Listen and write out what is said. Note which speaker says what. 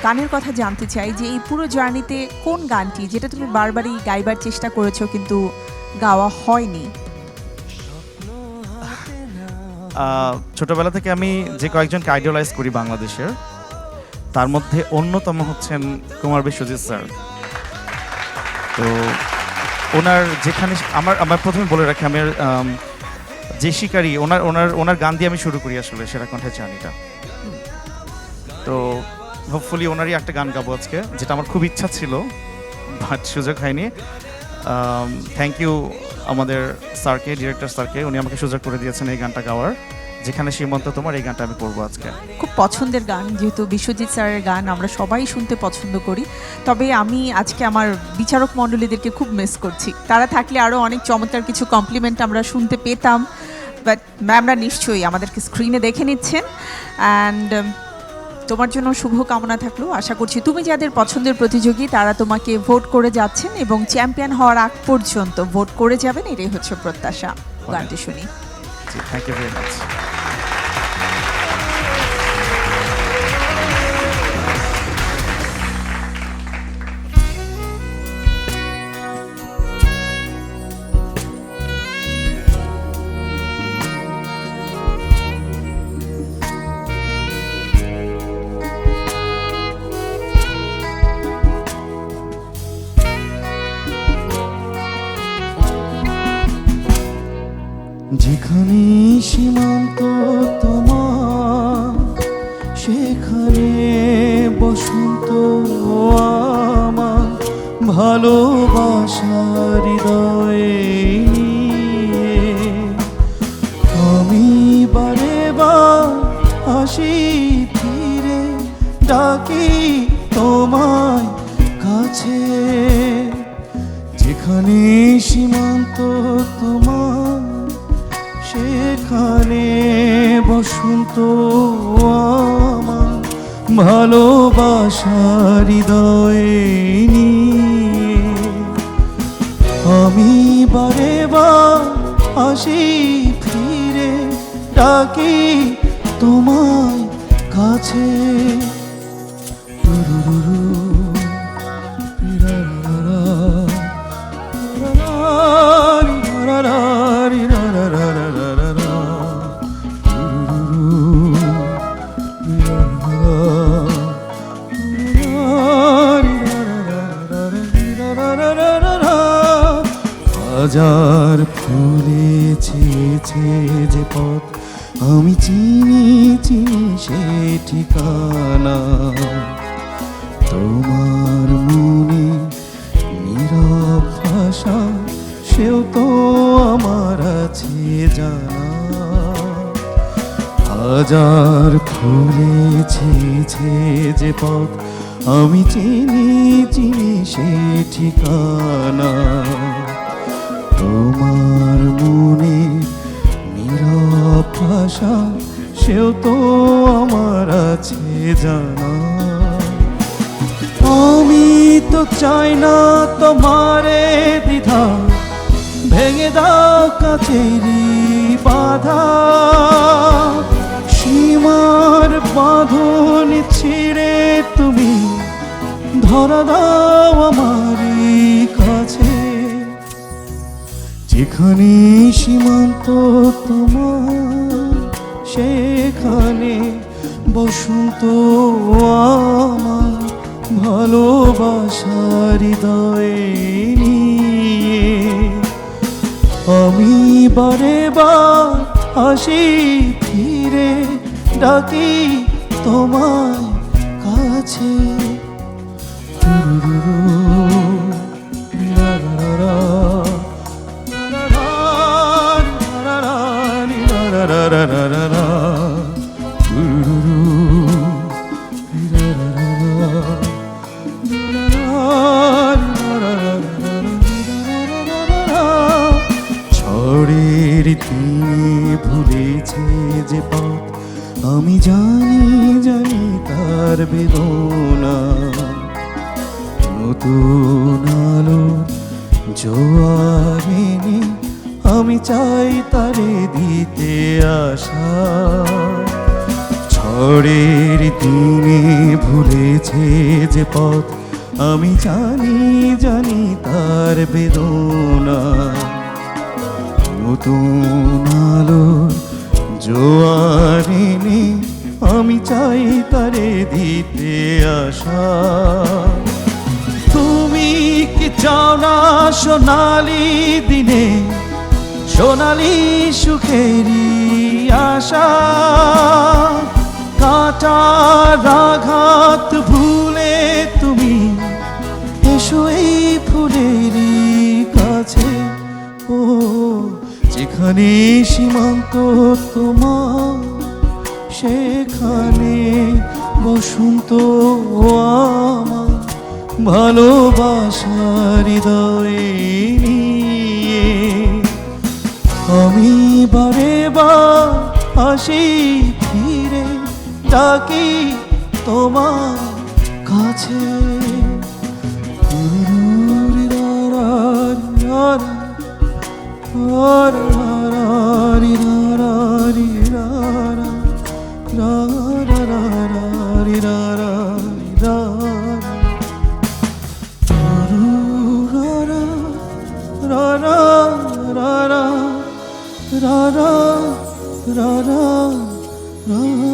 Speaker 1: গানের কথা জানতে চাই যে এই পুরো জার্নিতে কোন গানটি যেটা তুমি বারবারই গাইবার চেষ্টা করেছো কিন্তু গাওয়া হয়নি?
Speaker 2: ছোটবেলা থেকে আমি যে কয়েকজনকে আইডিয়ালাইজ করি বাংলাদেশের, তার মধ্যে অন্যতম হচ্ছেন কুমার বিশ্বজিৎ স্যার। তো ওনার যেখানে আমার প্রথমে বলে রাখি, আমি যে শিকারী ওনার গান দিয়ে আমি শুরু করি আসলে সেরা কণ্ঠের জার্নিটা। তো হোপফুলি ওনারই একটা গান গাবো আজকে, যেটা আমার খুব ইচ্ছা ছিল বাট সুযোগ হয়নি। থ্যাংক ইউ আমাদের স্যারকে, ডিরেক্টর স্যারকে, উনি আমাকে সুযোগ করে দিয়েছেন এই গানটা গাওয়ার, যেখানে সীমন্ত তোমার, এই গানটা আমি করবো আজকে।
Speaker 1: খুব পছন্দের গান, যেহেতু বিশ্বজিৎ স্যারের গান আমরা সবাই শুনতে পছন্দ করি। তবে আমি আজকে আমার বিচারক মণ্ডলীদেরকে খুব মিস করছি। তারা থাকলে আরও অনেক চমৎকার কিছু কমপ্লিমেন্ট আমরা শুনতে পেতাম, বাট ম্যামরা নিশ্চয়ই আমাদেরকে স্ক্রিনে দেখে নিচ্ছেন। অ্যান্ড তোমার জন্য শুভ কামনা থাকলো। আশা করছি তুমি যাদের পছন্দের প্রতিযোগী তারা তোমাকে ভোট করে যাচ্ছেন এবং চ্যাম্পিয়ন হওয়ার আগ পর্যন্ত ভোট করে যাবেন, এটাই হচ্ছে প্রত্যাশা। গানটি শুনি।
Speaker 2: Thank you very much.
Speaker 3: যেখানে সীমান্ত তোমার, সেখানে বসন্ত আমার, ভালোবাসার হৃদয়ে নিয়ে আমি বারে বার আসি ফিরে, ডাকি তোমায় কাছে। যেখানে সীমান্ত তোমার, সেখানে বসন্ত আমার, ভালোবাসার হৃদয়ে নিয়ে আমি বারে বার আসি ফিরে, ডাকি তোমায় কাছে। হাজার ফুলেছে যে পথ, আমি চিনি চিনি সে ঠিকানা। তোমার মনে নীরব ভাষা, সেও তো আমার আছে জানা। হাজার ফুলেছে যে পথ, আমি চিনি চিনি সে ঠিকানা। তোমার মনে নীরব ভাষা, সেও তো আমার আছে জানা। আমি তো চাই না তোমারে দ্বিধা, ভেঙে দাও কাছেরই বাধা। সীমার বাঁধন ছিঁড়ে তুমি ধরা দাও আমারই কাছে। যেখানে সীমান্ত তোমার, সেখানে বসন্ত আমার, ভালোবাসার হৃদয়ে নিয়ে আমি বারে বার আসি ফিরে, ডাকি তোমায় কাছে। ঝড়ের দিনে ভুলেছে যে পথ, আমি জানি জানি তার বেদনা। নতুন আলো জোয়ার এনে আমি চাই তারে দিতে আসা। ঝড়ের দিনে ভুলেছে যে পথ আমি জানি জানি তার বেদনা নতুন আলোর জোয়ার এনে আমি চাই তারে দিতে আশা তুমি কি চাও না সোনালি দিনে সোনালি সুখেরই আশা কাঁটার আঘাত ভুলে তুমি এসো এই ফুলেরই কাছে ও যেখানে সীমান্ত তোমার সেখানে বসন্ত আমার ভালোবাসার হৃদয়ে নিয়ে আমি বারে বার আসি ফিরে ডাকি তোমার কাছে ra ra ra ra ra